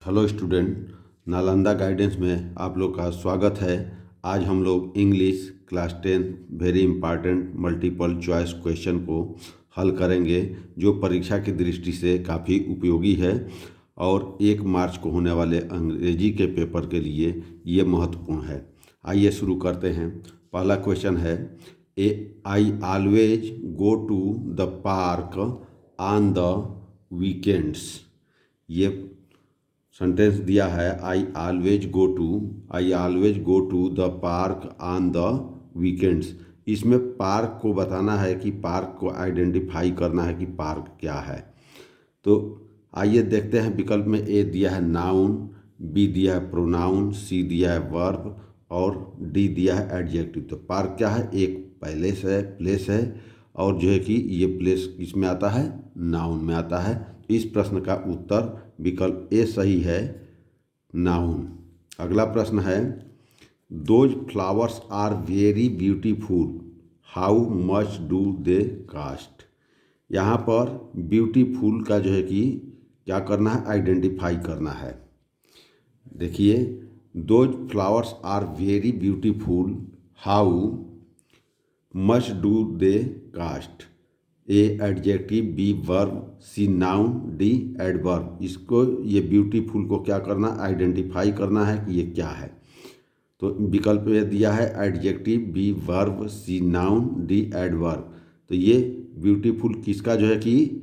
Hello student, Nalanda guidance में आप लोग का स्वागत है। आज हम लोग English class 10 very important multiple choice question को हल करेंगे, जो परीक्षा की दृष्टि से काफ़ी उपयोगी है और 1 मार्च को होने वाले अंग्रेजी के पेपर के लिए ये महत्वपूर्ण है। आइए शुरू करते हैं। पहला क्वेश्चन है, I always go to the park on the weekends. ये सेंटेंस दिया है, I always go to the park on the weekends. इसमें पार्क को बताना है कि पार्क को आइडेंटिफाई करना है कि पार्क क्या है। तो आइए देखते हैं। विकल्प में ए दिया है नाउन, बी दिया है प्रोनाउन, सी दिया है वर्ब और डी दिया है एडजेक्टिव। तो पार्क क्या है? एक प्लेस है और जो है कि ये प्लेस किस में आता है? नाउन में आता है। इस प्रश्न का उत्तर विकल्प ए सही है, नाउन। अगला प्रश्न है, those flowers are very beautiful, how much do they cost. यहाँ पर ब्यूटीफुल का जो है कि क्या करना है? आइडेंटिफाई करना है। देखिए, those flowers are very beautiful, how much do they cost. A adjective, B verb, C noun, D adverb. इसको ये ब्यूटीफुल को क्या करना? आइडेंटिफाई करना है कि ये क्या है। तो विकल्प में दिया है adjective, B verb, C noun, D adverb. तो ये ब्यूटीफुल किसका जो है कि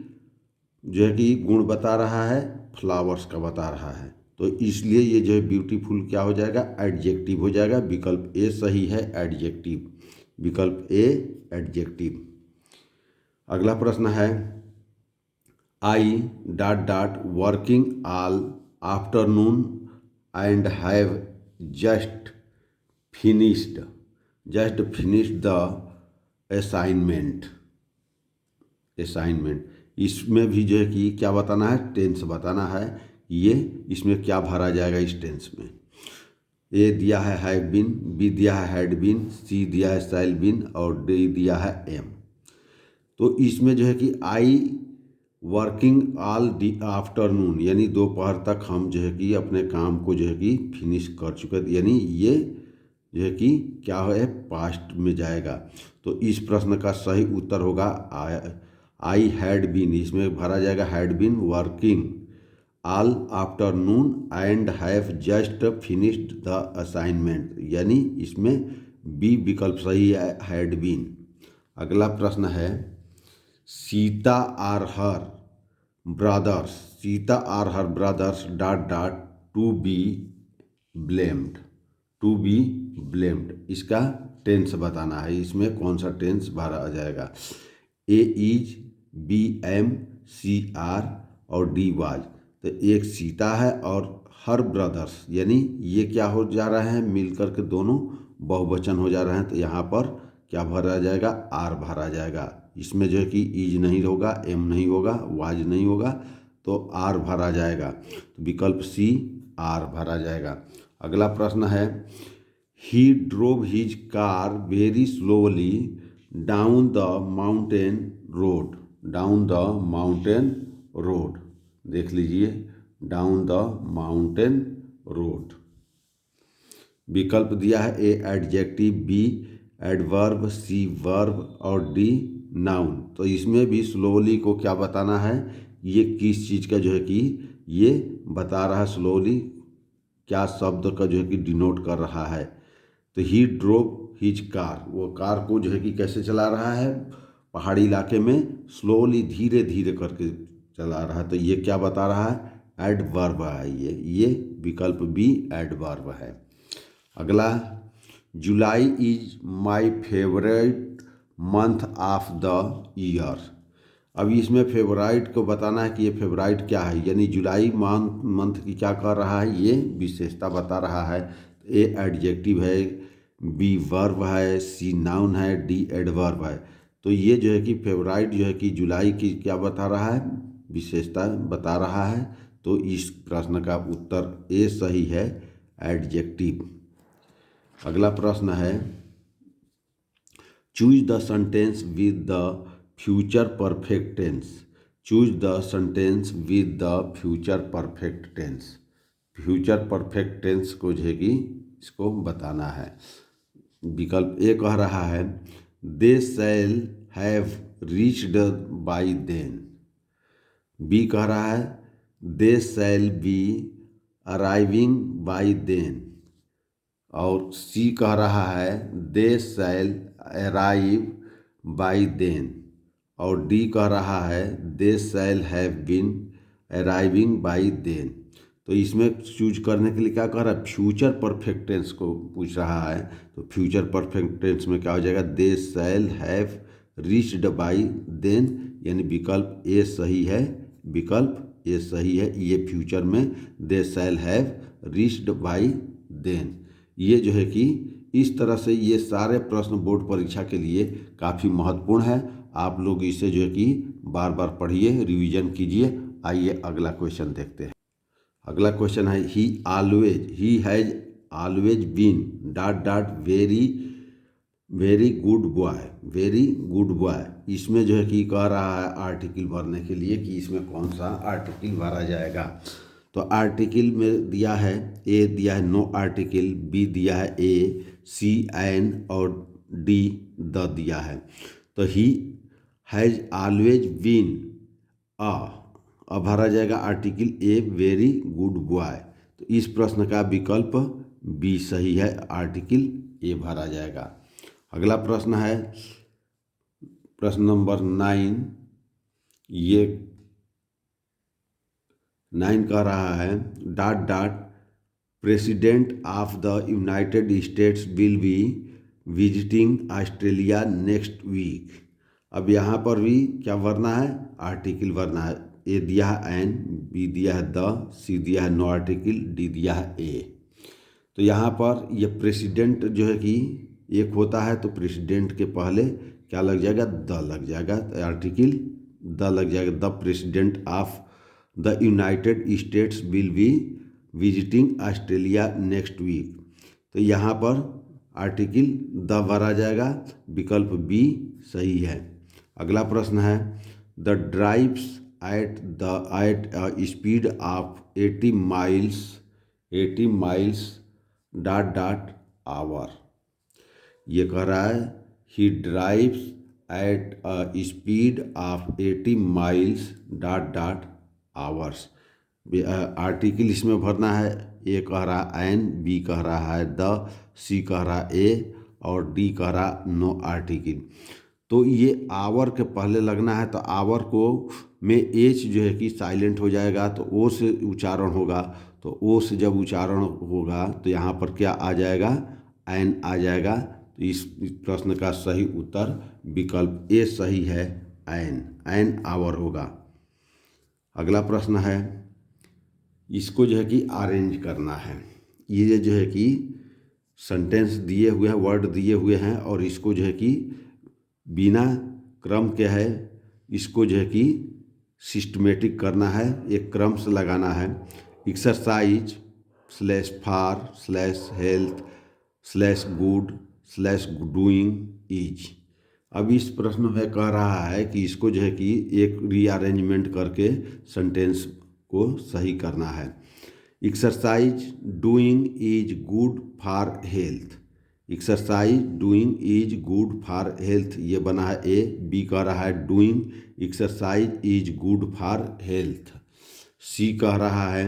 गुण बता रहा है? फ्लावर्स का बता रहा है। तो इसलिए ये जो है ब्यूटीफुल क्या हो जाएगा? एडजेक्टिव हो जाएगा। विकल्प ए सही है, एडजेक्टिव। विकल्प ए एडजेक्टिव। अगला प्रश्न है, I working all afternoon and have just finished the assignment. इसमें भी जो है कि क्या बताना है? टेंस बताना है। ये इसमें क्या भरा जाएगा इस टेंस में? ए दिया है हैव बीन, बी दिया है हैड बीन, सी दिया है शैल बीन और डी दिया है एम। तो इसमें जो है कि I working all the afternoon, यानी दोपहर तक हम जो है कि अपने काम को जो है कि फिनिश कर चुके थे, यानी ये जो है कि क्या है? पास्ट में जाएगा। तो इस प्रश्न का सही उत्तर होगा आई हैड बीन। इसमें भरा जाएगा had been working all afternoon and have just finished the assignment, यानी इसमें बी विकल्प सही है, हैड बीन। अगला प्रश्न है, Sita are her brothers to be blamed. इसका टेंस बताना है। इसमें कौन सा टेंस भरा जाएगा? A is, B am, C are और डी वाज। तो एक सीता है और हर ब्रदर्स, यानी ये क्या हो जा रहे हैं? मिलकर के दोनों बहुवचन हो जा रहे हैं। तो यहाँ पर क्या भरा जाएगा? आर भरा जाएगा। इसमें जो है कि इज नहीं होगा, एम नहीं होगा, वाज नहीं होगा, तो आर भरा जाएगा। तो विकल्प सी आर भरा जाएगा। अगला प्रश्न है, he drove his car very slowly down the mountain road. देख लीजिए, डाउन द माउंटेन रोड। विकल्प दिया है A adjective, B adverb, C verb और डी नाउन। तो इसमें भी स्लोली को क्या बताना है? ये किस चीज़ का जो है कि ये बता रहा है? स्लोली क्या शब्द का जो है कि डिनोट कर रहा है? तो ही ड्रोव हिज कार, वो कार को जो है कि कैसे चला रहा है? पहाड़ी इलाके में स्लोली, धीरे धीरे करके चला रहा है। तो ये क्या बता रहा है? एडवर्ब है। ये विकल्प बी एडवर्ब है। अगला, जुलाई is my favourite month of the year. अब इसमें फेवराइट को बताना है कि ये फेवराइट क्या है, यानी जुलाई मंथ की क्या कर रहा है? ये विशेषता बता रहा है। ए एडजेक्टिव है, बी वर्ब है, सी नाउन है, डी एडवर्ब है। तो ये जो है कि फेवराइट जो है कि जुलाई की क्या बता रहा है? विशेषता बता रहा है। तो इस प्रश्न का उत्तर ए सही है, एडजेक्टिव। अगला प्रश्न है, choose the sentence with the future perfect tense. Future perfect tense को जो है कि इसको बताना है। विकल्प ए कह रहा है they shall have reached by then. B कह रहा है they shall be arriving by then. और सी कह रहा है they shall arrive by then. और डी कह रहा है they shall have been arriving by then. तो इसमें चूज करने के लिए क्या कह रहा है, फ्यूचर परफेक्ट टेंस को पूछ रहा है। तो फ्यूचर परफेक्ट टेंस में क्या हो जाएगा, they shall have reached by then, यानी विकल्प ए सही है। विकल्प ए सही है, ये फ्यूचर में they shall have reached by then. ये जो है कि इस तरह से ये सारे प्रश्न बोर्ड परीक्षा के लिए काफ़ी महत्वपूर्ण है। आप लोग इसे जो है कि बार बार पढ़िए, रिवीजन कीजिए। आइए अगला क्वेश्चन देखते हैं। अगला क्वेश्चन है he has always been dot dot very good boy. Very good boy, इसमें जो है कि कह रहा है आर्टिकल भरने के लिए कि इसमें कौन सा आर्टिकल भरा जाएगा। तो आर्टिकल में दिया है, ए दिया है नो आर्टिकल, बी दिया है ए, सी एन और डी द दिया है। तो ही हैज ऑलवेज बीन अब भरा जाएगा article a very good boy. तो इस प्रश्न का विकल्प बी सही है, आर्टिकल ए भरा जाएगा। अगला प्रश्न है प्रश्न नंबर 9। ये 9 कह रहा है dot dot president of the United States will be visiting Australia next week. अब यहाँ पर भी क्या भरना है, आर्टिकल भरना है। ए दिया है एन, बी दिया है द, सी दिया है नो आर्टिकल, डी दिया है ए। तो यहाँ पर ये प्रेसिडेंट जो है कि एक होता है, तो प्रेसिडेंट के पहले क्या लग जाएगा, द लग जाएगा। तो आर्टिकल द लग जाएगा, the president of the United States will be visiting Australia next week. तो यहाँ पर आर्टिकल द भरा जाएगा, विकल्प बी सही है। अगला प्रश्न है the drives at speed of 80 miles dot dot hour. ये कह रहा है he drives at speed of 80 miles dot dot hours. Article इसमें भरना है, ए कह रहा है एन, बी कह रहा है द, सी कह रहा है ए और डी कह रहा नो आर्टिकल। तो ये आवर के पहले लगना है, तो आवर को में एच जो है कि साइलेंट हो जाएगा, तो ओ से उच्चारण होगा। तो ओ से जब उच्चारण होगा तो यहाँ पर क्या आ जाएगा, एन आ जाएगा। तो इस प्रश्न का सही उत्तर विकल्प ए सही है, एन आवर होगा। अगला प्रश्न है, इसको जो है कि अरेंज करना है। ये जो है कि सेंटेंस दिए हुए हैं, वर्ड दिए हुए हैं, और इसको जो है कि बिना क्रम के है, इसको जो है कि सिस्टमेटिक करना है, एक क्रम से लगाना है। Exercise slash for slash health slash good slash doing is. अब इस प्रश्न में कह रहा है कि इसको जो है कि एक रीअरेंजमेंट करके सेंटेंस को सही करना है। Exercise doing is good for health. Exercise doing is good for health, ये बना है ए। बी कह रहा है doing exercise is good for health. C कह रहा है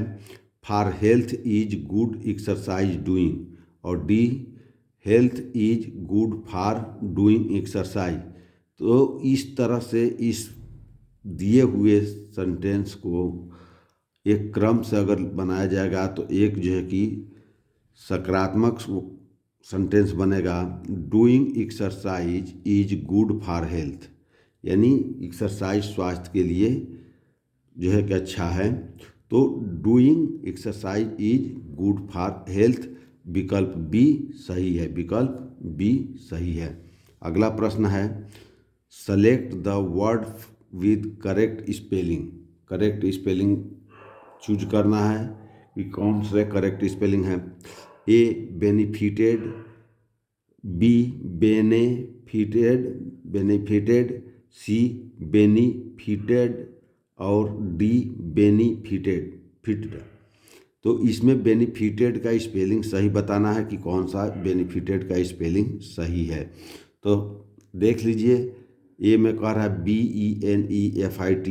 for health is good exercise doing. और D health is good for doing exercise. तो इस तरह से इस दिए हुए सेंटेंस को एक क्रम से अगर बनाया जाएगा तो एक जो है कि सकारात्मक सेंटेंस बनेगा, doing exercise is good for health, यानी एक्सरसाइज स्वास्थ्य के लिए जो है कि अच्छा है। तो doing exercise is good for health, विकल्प बी सही है, विकल्प बी सही है। अगला प्रश्न है select the word with correct spelling. Correct spelling choose करना है कि कौन से करेक्ट स्पेलिंग है। A benefited, B benefited, C benefited और डी बेनिफिटेड। तो इसमें बेनिफिटेड का स्पेलिंग सही बताना है कि कौन सा बेनिफिटेड का स्पेलिंग सही है। तो देख लीजिए, ए में कह रहा है BENEFITED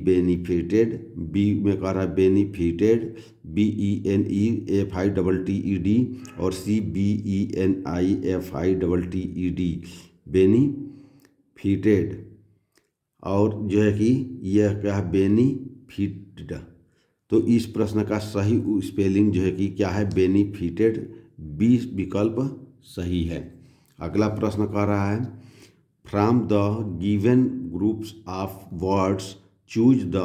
बेनिफिटेड, बी में कह रहा है बेनिफिटेड BENEFITED और सी BENIFITED बेनिफिटेड। और जो है कि यह क्या है, बेनिफिटेड। तो इस प्रश्न का सही स्पेलिंग जो है कि क्या है, बेनिफिटेड। बी विकल्प सही है। अगला प्रश्न कह रहा है from the given groups of words choose the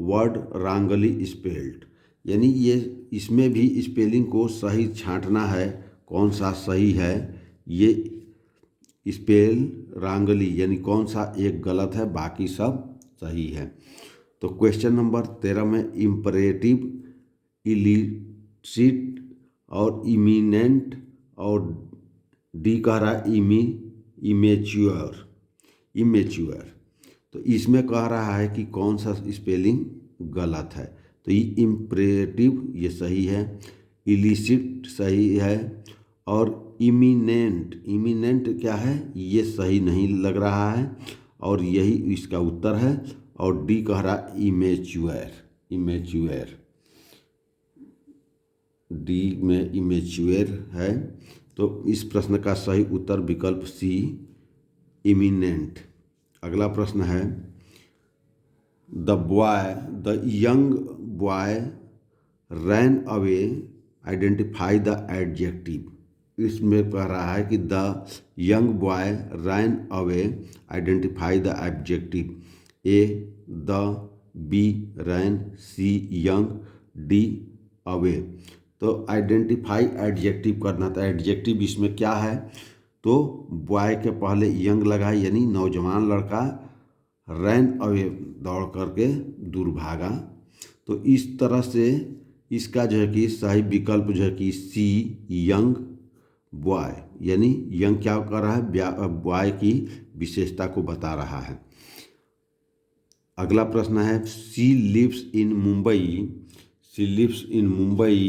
word wrongly spelled. यानी ये इसमें भी स्पेलिंग को सही छांटना है, कौन सा सही है। ये स्पेल रॉन्गली यानी कौन सा एक गलत है, बाकी सब सही है। तो क्वेश्चन नंबर 13 में इम्परेटिव, इलिसिट और इमिनेंट और डी कह रहा है इमेच्योर। तो इसमें कह रहा है कि कौन सा स्पेलिंग गलत है। तो ये इम्परेटिव ये सही है, इलिसिट सही है और इमिनेंट क्या है, ये सही नहीं लग रहा है और यही इसका उत्तर है। और डी कह रहा इमेच्योर, डी में इमेच्योर है। तो इस प्रश्न का सही उत्तर विकल्प सी इमिनेंट। अगला प्रश्न है the young boy ran away, identify the adjective. इसमें कह रहा है कि the young boy ran away, identify the adjective. A the, B ran, C young, D away. तो आइडेंटिफाई एडजेक्टिव करना था। एडजेक्टिव इसमें क्या है, तो बॉय के पहले यंग लगा यानी नौजवान लड़का, रैन अवे दौड़ करके दूर भागा। तो इस तरह से इसका जो है कि सही विकल्प जो है कि सी यंग बॉय, यानी यंग क्या कर रहा है, बॉय की विशेषता को बता रहा है। अगला प्रश्न है she lives in Mumbai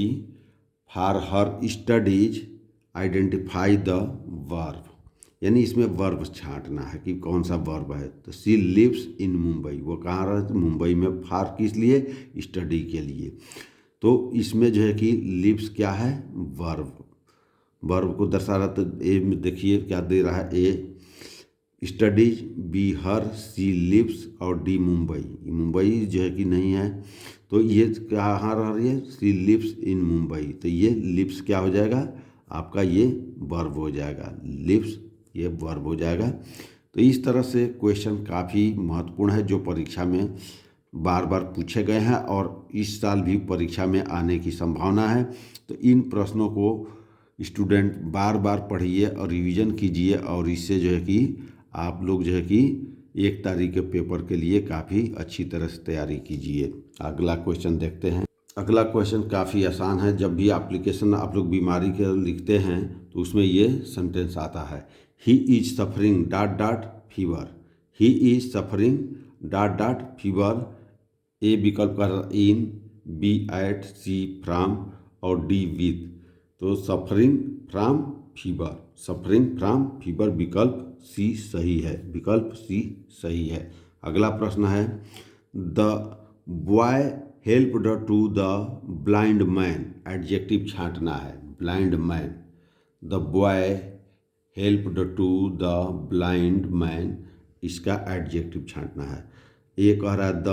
for her studies, identify the verb. यानी इसमें वर्ब छांटना है कि कौन सा वर्ब है। तो शी लिव्स इन मुंबई, वो कहाँ रहती, मुंबई में। फॉर किस लिए, स्टडी के लिए। तो इसमें जो है कि लिव्स क्या है, वर्ब को दर्शा रहा। तो ए में देखिए क्या दे रहा है, A studies, B her, C lives और डी मुंबई जो है कि नहीं है। तो ये कहाँ रह रही है, सी लिव्स इन मुंबई। तो ये लिव्स क्या हो जाएगा आपका, ये वर्ब हो जाएगा, लिव्स ये वर्ब हो जाएगा। तो इस तरह से क्वेश्चन काफ़ी महत्वपूर्ण है जो परीक्षा में बार बार पूछे गए हैं और इस साल भी परीक्षा में आने की संभावना है। तो इन प्रश्नों को स्टूडेंट बार बार पढ़िए और रिवीजन कीजिए और इससे जो है कि आप लोग जो है कि 1 तारीख के पेपर के लिए काफ़ी अच्छी तरह से तैयारी कीजिए। अगला क्वेश्चन देखते हैं। अगला क्वेश्चन काफ़ी आसान है। जब भी एप्लीकेशन आप लोग बीमारी के लिखते हैं तो उसमें ये सेंटेंस आता है, he is suffering ... fever. He is suffering ... fever. A विकल्प का in, B at, C from और डी विथ। तो सफरिंग फ्रॉम फीवर विकल्प सी सही है, विकल्प सी सही है। अगला प्रश्न है the boy helped to the blind man, adjective छांटना है, blind man. The boy helped to the blind man, इसका एडजेक्टिव छांटना है। ए कह रहा है the,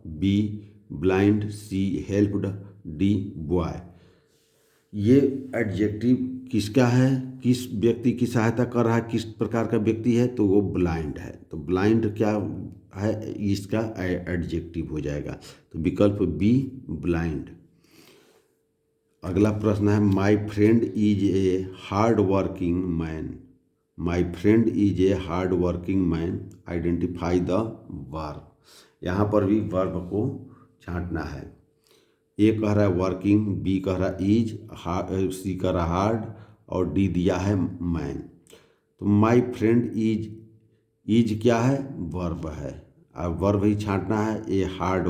B blind, C helped, D boy. ये एडजेक्टिव किसका है, किस व्यक्ति की सहायता कर रहा है, किस प्रकार का व्यक्ति है, तो वो ब्लाइंड है। तो ब्लाइंड क्या है, इसका एडजेक्टिव हो जाएगा। तो विकल्प बी ब्लाइंड। अगला प्रश्न है my friend is a hard working man, my friend is a hard working man, identify the verb. यहाँ पर भी वर्ब को छांटना है। ए कह रहा है वर्किंग, बी कह रहा है इज, सी कह रहा हार्ड और डी दिया है मैन। तो माई फ्रेंड इज क्या है, वर्ब है। अब वर्ब ही छांटना है। ए हार्ड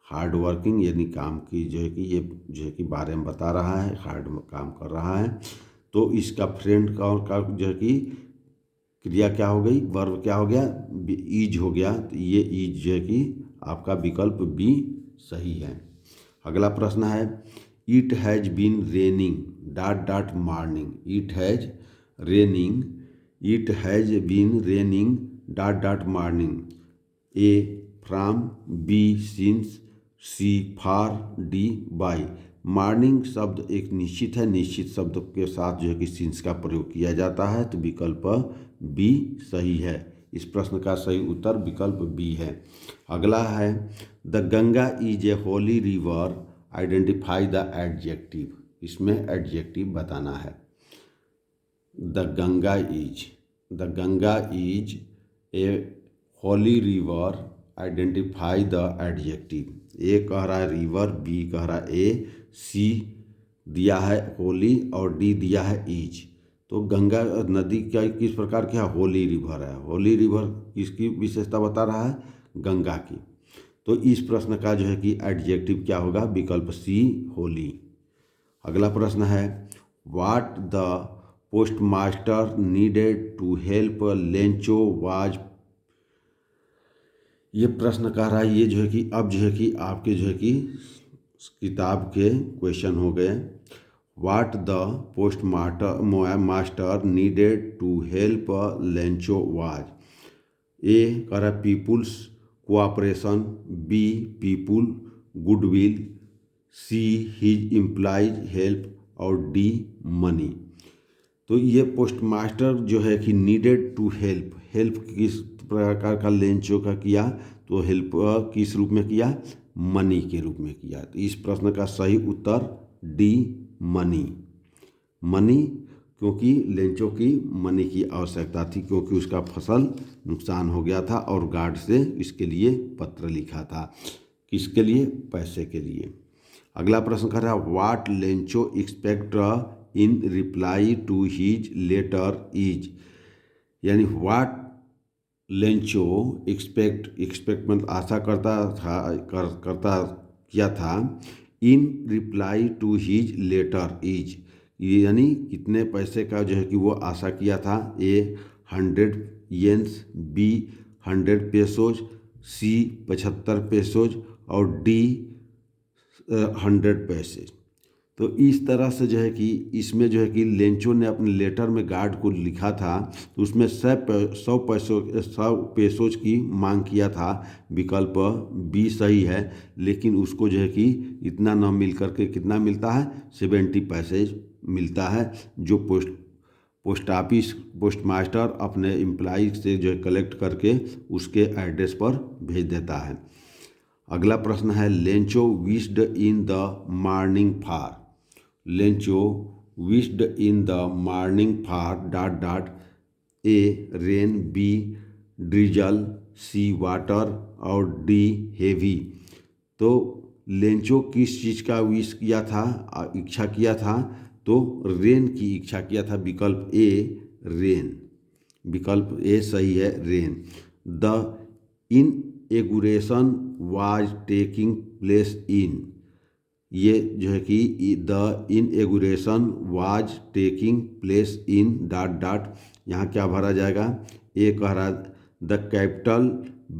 हार्ड वर्किंग यानी काम की जो है कि ये जो है कि बारे में बता रहा है, हार्ड काम कर रहा है। तो इसका फ्रेंड का जो है कि क्रिया क्या हो गई, वर्ब क्या हो गया, ईज हो गया। तो ये ईज जो है कि आपका विकल्प बी सही है। अगला प्रश्न है it has been raining dot dot morning. It has raining, it has been raining dot dot morning. A from, B since, C for, D by. Morning शब्द एक निश्चित है, निश्चित शब्द के साथ जो है कि सिंस का प्रयोग किया जाता है, तो विकल्प बी सही है। इस प्रश्न का सही उत्तर विकल्प बी है। अगला है the Ganga is a holy river, identify the adjective. इसमें एडजेक्टिव बताना है। The Ganga is a holy river, identify the adjective. A कह रहा है रिवर, बी कह रहा है ए, सी दिया है होली और डी दिया है इज। तो गंगा नदी क्या किस प्रकार की है, होली रिवर है। होली रिवर किसकी विशेषता बता रहा है, गंगा की। तो इस प्रश्न का जो है कि एडजेक्टिव क्या होगा, विकल्प सी होली। अगला प्रश्न है what the postmaster needed to help Lencho was. ये प्रश्न कह रहा है, ये जो है कि अब जो है कि आपके जो है कि किताब के क्वेश्चन हो गए। What the postmaster needed to help Lencho was. A कह रहा है people's cooperation, B people goodwill, C his employees help और डी मनी। तो ये पोस्टमास्टर जो है कि नीडेड टू हेल्प, हेल्प किस प्रकार का लेंचो का किया, तो हेल्प किस रूप में किया, मनी के रूप में किया। तो इस प्रश्न का सही उत्तर डी मनी। मनी क्योंकि लेंचो की मनी की आवश्यकता थी, क्योंकि उसका फसल नुकसान हो गया था और गार्ड से इसके लिए पत्र लिखा था। किसके लिए, पैसे के लिए। अगला प्रश्न कर रहा है what Lencho expect in reply to his letter is. यानी व्हाट लेंचो एक्सपेक्ट मतलब आशा करता था, करता किया था, in reply to his letter is. यानी कितने पैसे का जो है कि वो आशा किया था। ए 100 येन्स, बी 100 पेसोज, सी 75 पेसोज और डी 100 पैसे। तो इस तरह से जो है कि इसमें जो है कि लेंचो ने अपने लेटर में गार्ड को लिखा था, तो उसमें 100 पेसोज की मांग किया था। विकल्प बी सही है, लेकिन उसको जो है कि इतना न मिल करके कितना मिलता है, 70 पैसे मिलता है, जो पोस्ट मास्टर अपने एम्प्लॉय से जो है कलेक्ट करके उसके एड्रेस पर भेज देता है। अगला प्रश्न है Lencho wished in the morning for. Lencho wished in the morning for dot dot. A rain, B drizzle, C water और डी हेवी। तो लेंचो किस चीज़ का विश किया था, इच्छा किया था, तो रेन की इच्छा किया था। विकल्प ए रेन, विकल्प ए सही है, rain. The inauguration was taking place in. ये जो है कि the inauguration was taking place in dot dot. यहाँ क्या भरा जाएगा, ए कह रहा the capital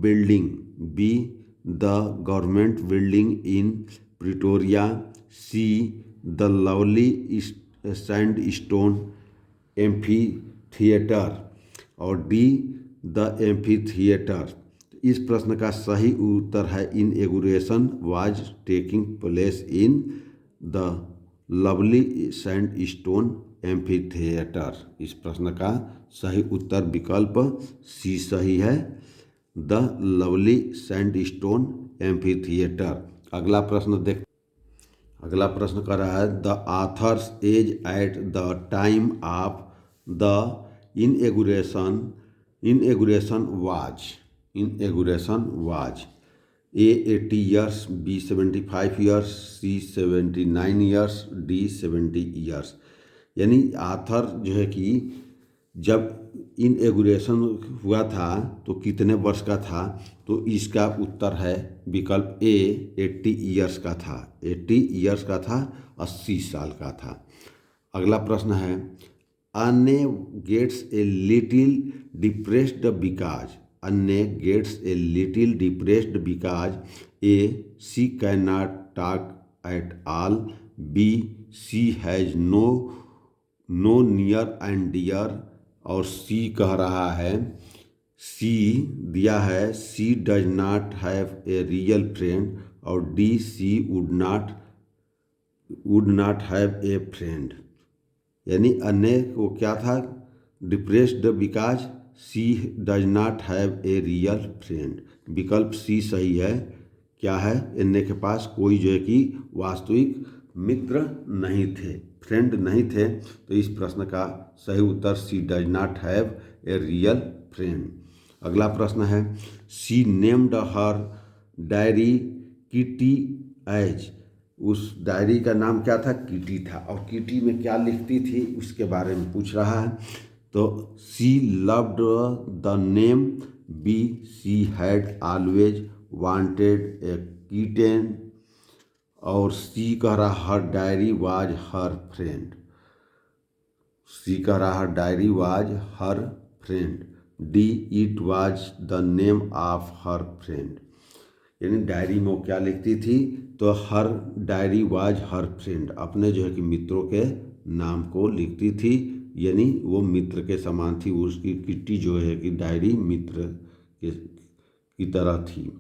building, B the government building in Pretoria, C the lovely sand stone amphitheatre और डी द एम्फी थिएटर। इस प्रश्न का सही उत्तर है inauguration was taking place in the lovely sand stone amphitheatre. इस प्रश्न का सही उत्तर विकल्प सी सही है, the lovely sand stone amphitheatre. अगला प्रश्न कर रहा है the author's age at the time of the inauguration was. A 80 years, B 75 years, C 79 years, D 70 years. यानी आथर जो है कि जब इनॉग्रेशन हुआ था तो कितने वर्ष का था? तो इसका उत्तर है विकल्प ए 80 ईयर्स का था। 80 ईयर्स का था, 80 साल का था। अगला प्रश्न है Anne gets a little depressed because, Anne gets a little depressed because A she can not talk at all, B she has no near and dear, और सी कह रहा है, सी दिया है she does not have a real friend, और D she would not have a friend. यानी Anne को क्या था? Depressed because she does not have a real friend. विकल्प सी सही है। क्या है? अन्य के पास कोई जो है कि वास्तविक मित्र नहीं थे, फ्रेंड नहीं थे। तो इस प्रश्न का सही उत्तर she does not have a real friend. अगला प्रश्न है she named her diary Kitty as, उस डायरी का नाम क्या था? किटी था। और किटी में क्या लिखती थी उसके बारे में पूछ रहा है। तो she loved the name, B she had always wanted a kitten, और सी कह रहा her diary was her friend. C कह रहा her diary was her friend. D it was the name of her friend. यानी diary में वो क्या लिखती थी? तो her diary was her friend, अपने जो है कि मित्रों के नाम को लिखती थी, यानी वो मित्र के समान थी। उसकी किट्टी जो है कि डायरी मित्र की तरह थी।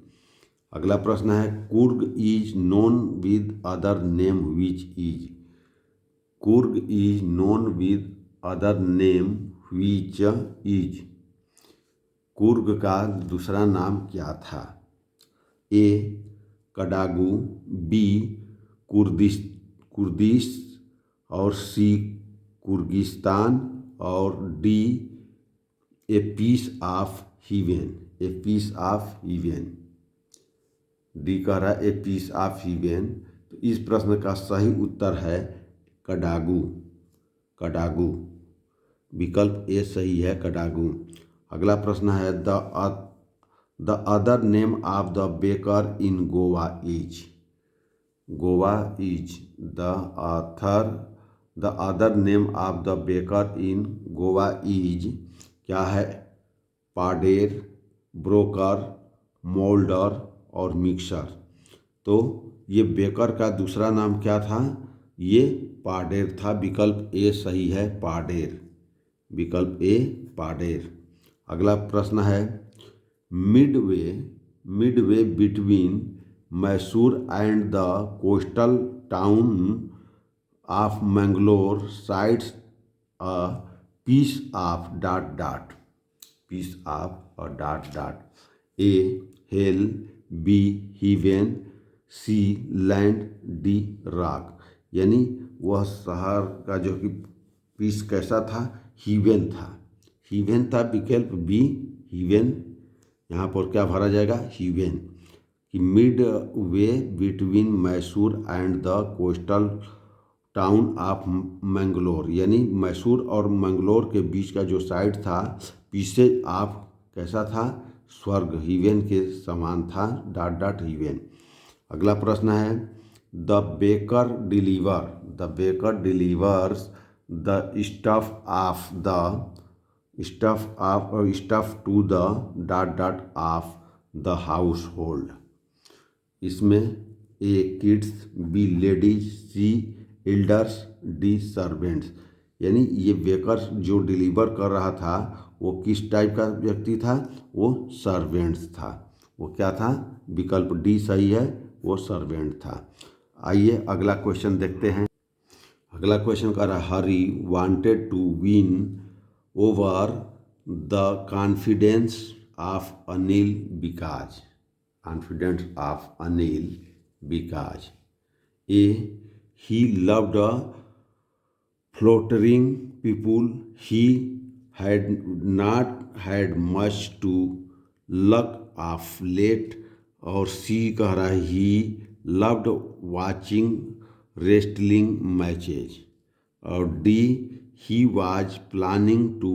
अगला प्रश्न है Coorg is known with other name which is, Coorg is known with other name which is, Coorg का दूसरा नाम क्या था? ए कडागू, बी कुर्दिश, और सी कुर्गिस्तान, और D a piece of heaven, a piece of heaven. D कह रहा है ए पीस ऑफ हीवेन। तो इस प्रश्न का सही उत्तर है कडागू, कडागू। विकल्प ए सही है, कडागू। अगला प्रश्न है the other name of the baker in Goa is, Goa is the other name of the baker in Goa is क्या है? पाडेर, ब्रोकर, मोल्डर और मिक्सर। तो ये बेकर का दूसरा नाम क्या था? ये पाडेर था। विकल्प ए सही है, पाडेर। विकल्प ए पाडेर। अगला प्रश्न है midway between Mysore and the coastal town of Mangalore sights a piece of dot dot, piece of और dot dot. A hell, B heaven, C land, D rock. यानी वह शहर का जो कि पीस कैसा था? हीवेन था, हीवेन था। विकल्प बी हीवेन। यहाँ पर क्या भरा जाएगा? हीवेन। कि mid way between Mysore and the coastal town of Mangalore, यानी मैसूर और मैंगलोर के बीच का जो साइड था, पीसेज ऑफ कैसा था? स्वर्ग, हीवेन के समान था, डॉट डॉट हीवेन। अगला प्रश्न है the baker delivers the stuff to the dot dot of the household. इसमें A kids, B ladies, C elders, D servants. यानी ये बेकर जो डिलीवर कर रहा था वो किस टाइप का व्यक्ति था? वो सर्वेंट्स था। वो क्या था? विकल्प डी सही है, वो सर्वेंट था। आइए अगला क्वेश्चन देखते हैं। अगला क्वेश्चन कह रहा है Hari wanted to win over the confidence of Anil because, confidence of Anil because A. He loved flattering people, he had not had much to luck of late, और C कह रहा है he loved watching wrestling matches, और D. He was planning to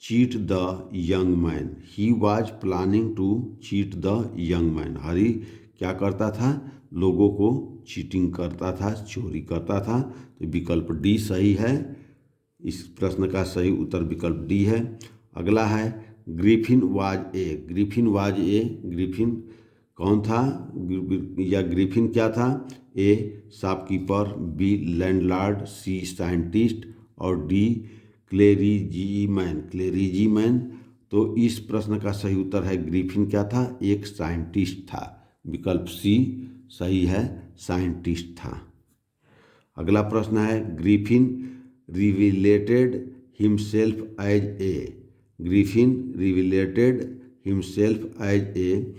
cheat the young man. He was planning to cheat the young man. Hari क्या करता था, लोगों को चीटिंग करता था, चोरी करता था। तो विकल्प डी सही है। इस प्रश्न का सही उत्तर विकल्प डी है। अगला है Griffin was a. Griffin was a, Griffin कौन था या ग्रिफिन क्या था? A shopkeeper, B landlord, C scientist और डी क्लेरिजीमैन। क्लेरिजीमैन। तो इस प्रश्न का सही उत्तर है ग्रिफिन क्या था? एक साइंटिस्ट था। विकल्प सी सही है, साइंटिस्ट था। अगला प्रश्न है Griffin revealed himself as a. Griffin revealed himself as a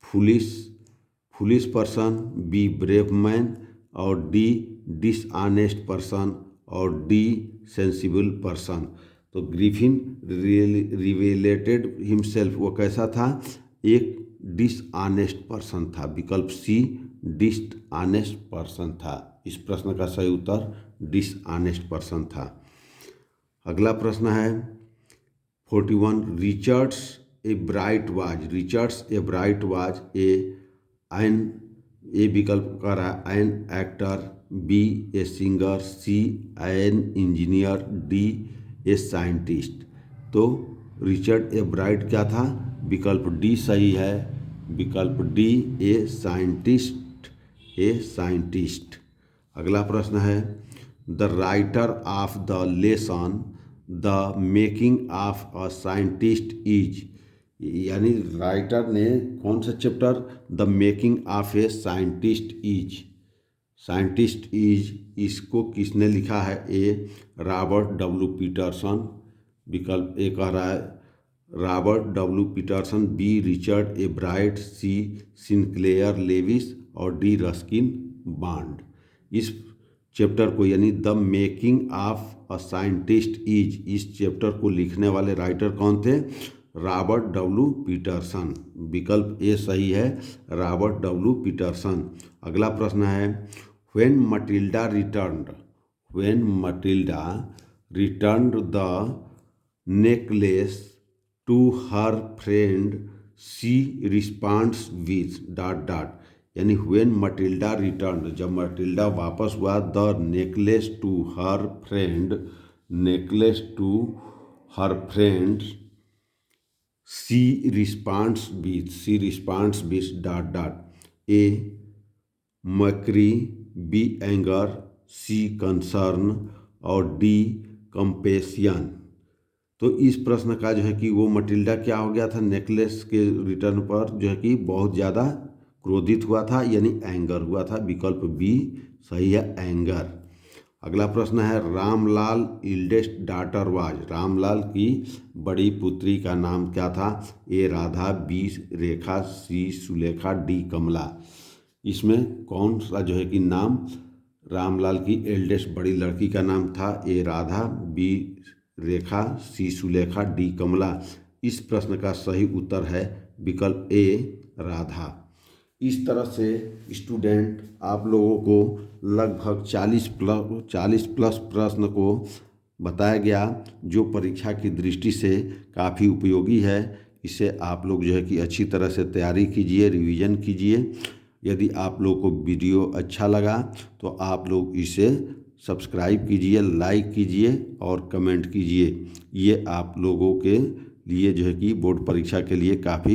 foolish person, B brave man और डी डिसऑनेस्ट पर्सन और डी सेंसिबल पर्सन। तो ग्रिफिन रिविलेटेड हिमसेल्फ वो कैसा था? एक डिसऑनेस्ट पर्सन था। विकल्प सी डिसऑनेस्ट पर्सन था। इस प्रश्न का सही उत्तर डिसऑनेस्ट पर्सन था। अगला प्रश्न है 41 Richards A Bright was. Richards A Bright was A विकल्प का रहा है an actor, B a singer, C an engineer, D a scientist. तो रिचर्ड ए ब्राइट क्या था? विकल्प डी सही है। विकल्प D a scientist, a scientist. अगला प्रश्न है the writer of the lesson the making of a scientist is. यानी राइटर ने कौन सा chapter? The making of a scientist is. Scientist is इसको किसने लिखा है? A Robert W Peterson. विकल्प ए कह रहा है Robert W Peterson, B Richard A Bright, C Sinclair Lewis और डी रस्किन बॉन्ड। इस चैप्टर को यानी the making of a scientist is, इस चैप्टर को लिखने वाले राइटर कौन थे? Robert W Peterson. विकल्प ए सही है, रॉबर्ट डब्ल्यू पीटरसन। अगला प्रश्न है when Matilda returned. When Matilda returned the necklace to her friend she responds with dot dot. यानी व्हेन मटिल्डा रिटर्न्ड, जब मटिल्डा वापस हुआ, the necklace to her friend, necklace to her friends she responds with dot dot. A mockery, B anger, C concern और D compassion. तो इस प्रश्न का जो है कि वो मटिल्डा क्या हो गया था? नेकलेस के रिटर्न पर जो है कि बहुत ज़्यादा क्रोधित हुआ था, यानी एंगर हुआ था। विकल्प बी सही है, एंगर। अगला प्रश्न है रामलाल इल्डेस्ट डॉटर वाज। रामलाल की बड़ी पुत्री का नाम क्या था? ए राधा, बी रेखा, सी सुलेखा, डी कमला। इसमें कौन सा जो है कि नाम रामलाल की एल्डेस्ट बड़ी लड़की का नाम था? ए राधा, बी रेखा, सी सुलेखा, डी कमला। इस प्रश्न का सही उत्तर है विकल्प ए राधा। इस तरह से स्टूडेंट आप लोगों को लगभग 40 प्लस प्रश्न को बताया गया, जो परीक्षा की दृष्टि से काफ़ी उपयोगी है। इसे आप लोग जो है कि अच्छी तरह से तैयारी कीजिए, रिवीजन कीजिए। यदि आप लोग को वीडियो अच्छा लगा तो आप लोग इसे सब्सक्राइब कीजिए, लाइक कीजिए और कमेंट कीजिए। ये आप लोगों के लिए जो है कि बोर्ड परीक्षा के लिए काफ़ी